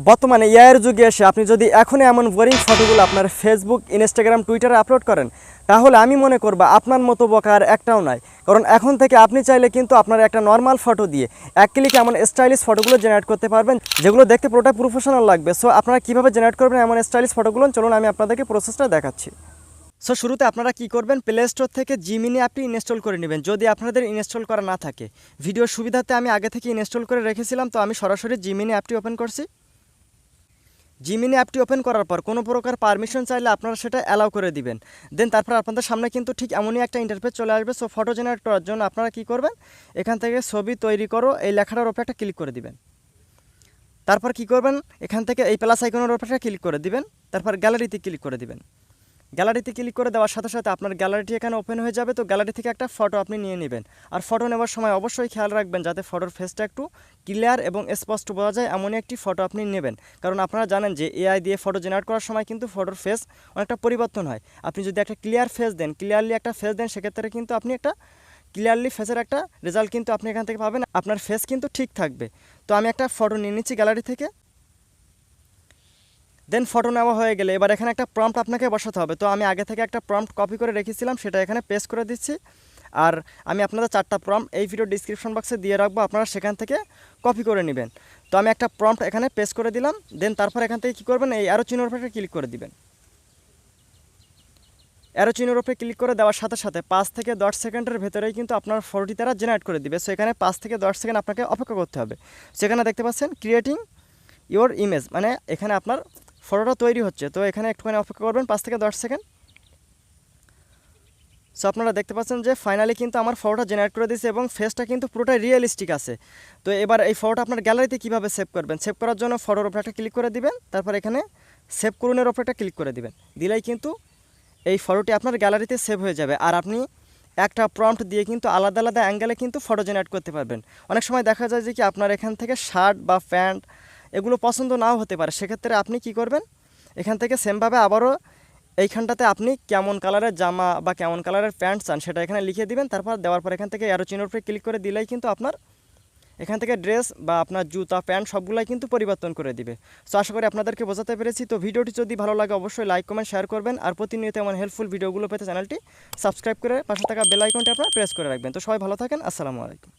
বর্তমানে এআইয়ের যুগে এসে আপনি যদি এখনই এমন বোরিং ফটোগুলো আপনার ফেসবুক, ইনস্টাগ্রাম, টুইটারে আপলোড করেন, তাহলে আমি মনে করব আপনার মতো বোকা আর একটাও নাই। কারণ এখন থেকে আপনি চাইলে কিন্তু আপনার একটা নর্মাল ফটো দিয়ে এক ক্লিকে এমন স্টাইলিশ ফটোগুলো জেনারেট করতে পারবেন, যেগুলো দেখতে পুরোটা প্রফেশনাল লাগবে। সো আপনারা কীভাবে জেনারেট করবেন এমন স্টাইলিশ ফটোগুলো, চলুন আমি আপনাদেরকে প্রসেসটা দেখাচ্ছি। সো শুরুতে আপনারা কি করবেন, প্লে স্টোর থেকে জিমিনি অ্যাপটি ইনস্টল করে নেবেন যদি আপনাদের ইনস্টল করা না থাকে। ভিডিওর সুবিধাতে আমি আগে থেকে ইনস্টল করে রেখেছিলাম, তো আমি সরাসরি জিমিনি অ্যাপটি ওপেন করছি। জিমিনি অ্যাপটি ওপেন করার পর কোনো প্রকার পারমিশন চাইলে আপনারা সেটা অ্যালাউ করে দিবেন। দেন তারপর আপনাদের সামনে কিন্তু ঠিক এমনই একটা ইন্টারফেস চলে আসবে। সো ফটো জেনারেট করার জন্য আপনারা কি করবেন, এখান থেকে ছবি তৈরি করো এই লেখাটার উপরে একটা ক্লিক করে দিবেন। তারপর কি করবেন, এখান থেকে এই প্লাস আইকনের উপরে একটা ক্লিক করে দিবেন। তারপর গ্যালারিতে ক্লিক করে দিবেন। গ্যালারিতে ক্লিক করে দেওয়ার সাথে সাথে আপনার গ্যালারিটি এখানে ওপেন হয়ে যাবে। তো গ্যালারি থেকে একটা ফটো আপনি নিয়ে নেবেন। আর ফটো নেওয়ার সময় অবশ্যই খেয়াল রাখবেন যাতে ফটোর ফেসটা একটু ক্লিয়ার এবং স্পষ্ট বোঝা যায় এমনই একটি ফটো আপনি নেবেন। কারণ আপনারা জানেন যে এআই দিয়ে ফটো জেনারেট করার সময় কিন্তু ফটোর ফেস অনেকটা পরিবর্তন হয়। আপনি যদি একটা ক্লিয়ারলি একটা ফেস দেন, সেক্ষেত্রে কিন্তু আপনি একটা ক্লিয়ারলি ফেসের একটা রেজাল্ট কিন্তু আপনি এখান থেকে পাবেন। আপনার ফেস কিন্তু ঠিক থাকবে। তো আমি একটা ফটো নিয়ে নিচ্ছি গ্যালারি থেকে। দেন ফটো নেওয়া হয়ে গেলে এবার এখানে একটা প্রম্পট আপনাকে বসাতে হবে। তো আমি আগে থেকে একটা প্রম্পট কপি করে রেখেছিলাম, সেটা এখানে পেস্ট করে দিচ্ছি। আর আমি আপনাদের 4টা প্রম্পট এই ভিডিও ডিসক্রিপশন বক্সে দিয়ে রাখবো, আপনারা সেখান থেকে কপি করে নেবেন। তো আমি একটা প্রম্পট এখানে পেস্ট করে দিলাম। দেন তারপর এখান থেকে কী করবেন, এই অ্যারো চিহ্নের উপরে ক্লিক করে দিবেন। অ্যারো চিহ্নের উপরে ক্লিক করে দেওয়ার সাথে সাথে 5 থেকে 10 সেকেন্ডের ভেতরেই কিন্তু আপনার ফটোটি তারা জেনারেট করে দিবে। সো এখানে 5 থেকে 10 সেকেন্ড আপনাকে অপেক্ষা করতে হবে। সেখানে দেখতে পাচ্ছেন ক্রিয়েটিং ইওর ইমেজ, মানে এখানে আপনার ফটোটা তৈরি হচ্ছে। তো এখানে একটুখানি অপেক্ষা করবেন 5 থেকে 10 সেকেন্ড। সো আপনারা দেখতে পাচ্ছেন যে ফাইনালি কিন্তু আমার ফটোটা জেনারেট করে দিয়েছে এবং ফেসটা কিন্তু পুরোটাই রিয়েলিস্টিক আছে। তো এবার এই ফটোটা আপনার গ্যালারিতে কীভাবে সেভ করবেন, সেভ করার জন্য ফটোর উপরে একটা ক্লিক করে দিবেন। তারপর এখানে সেভ করুনের উপরে একটা ক্লিক করে দিবেন। দিলেই কিন্তু এই ফটোটি আপনার গ্যালারিতে সেভ হয়ে যাবে। আর আপনি একটা প্রম্পট দিয়ে কিন্তু আলাদা আলাদা অ্যাঙ্গেলে কিন্তু ফটো জেনারেট করতে পারবেন। অনেক সময় দেখা যায় যে কি আপনার এখান থেকে শার্ট বা প্যান্ট এগুলো পছন্দ নাও হতে পারে। সেক্ষেত্রে আপনি কি করবেন, এখান থেকে সেমভাবে আবারও এইখানটাতে আপনি কেমন কালারের জামা বা কেমন কালারের প্যান্ট চান সেটা এখানে লিখে দিবেন। তারপর দেওয়ার পর এখান থেকে অ্যারো চিহ্নের উপরে ক্লিক করে দিলেই কিন্তু আপনার এখান থেকে ড্রেস বা আপনার জুতা প্যান্ট সবগুলাই কিন্তু পরিবর্তন করে দিবে। সো আশা করি আপনাদেরকে বোঝাতে পেরেছি। তো ভিডিওটি যদি ভালো লাগে অবশ্যই লাইক কমেন্ট শেয়ার করবেন। আর প্রতিনিয়ত এমন হেল্পফুল ভিডিওগুলো পেতে চ্যানেলটি সাবস্ক্রাইব করে পাশে থাকা বেল আইকনটি আপনারা প্রেস করে রাখবেন। তো সবাই ভালো থাকেন, আসসালামু আলাইকুম।